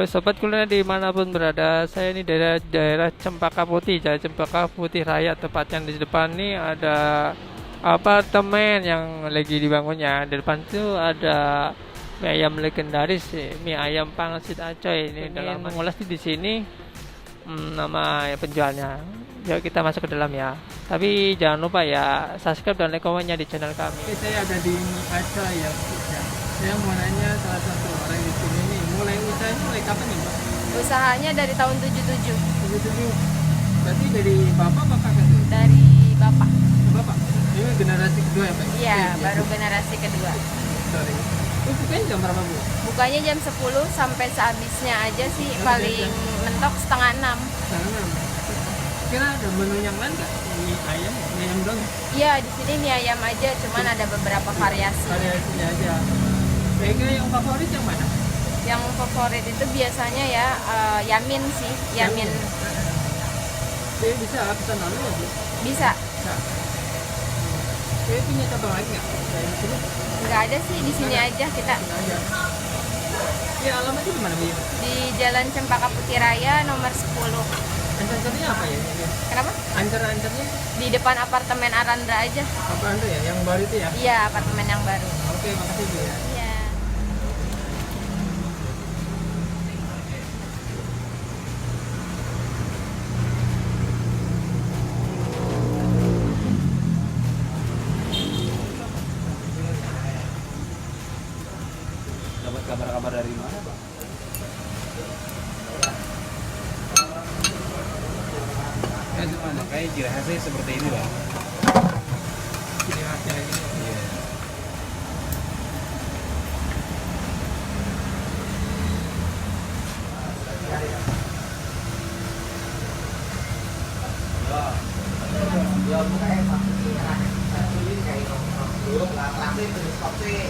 Sobat kuliner dimanapun berada, saya ini dari daerah Cempaka Putih, Jalan Cempaka Putih Raya, tepatnya di depan nih ada apartemen yang lagi dibangunnya. Di depan itu ada mie ayam legendaris, mie ayam pangsit Acoy. Ini dalam mengulas di sini nama penjualnya. Yuk kita masuk ke dalam ya. Tapi jangan lupa ya subscribe dan like komennya di channel kami. Oke, saya ada di Acoy ya, Bu. Ya. Saya mau nanya salah satu orang di sini nih, usahanya mulai kapan nih, Mbak? Usahanya dari tahun 77. 77. Berarti dari bapak apa kakak tuh? Dari bapak. Bapak. Ini generasi kedua ya, Pak? Iya, baru generasi kedua. Sorry. Itu bukanya jam berapa, Bu? Bukanya jam 10 sampai sehabisnya aja sih, paling mentok setengah 6. Setengah 6. Kira ada menu yang lain nggak? Mie ayam, mie ayam doang? Iya, di sini mie ayam aja, cuman ada beberapa variasi. Variasinya aja. Kayaknya yang favorit yang mana? Yang favorit itu biasanya ya yamin sih, yamin. Saya bisa pesan lalu ya, Bu? Bisa. Bisa. Saya punya cabang lagi nggak? Saya di sini. Nggak ada sih, di sini aja kita. Aja. Ya, alamatnya di mana, Bu? Di Jalan Cempaka Putih Raya nomor 10. Ancar-ancarnya apa ya? Kenapa? Ancar-ancarnya Di depan apartemen Arandra aja. apa anda ya? Yang baru itu ya? Iya, apartemen yang baru. Oke, makasih Bu ya. Iya. Dapat kabar-kabar dari mana, Bang? Ya, cuma kayak ciri khasnya seperti ini, Bang. Ciri khasnya ini. Iya. Giờ một cái em mà cái này là tôi với cái nó là làm cái từ stop xe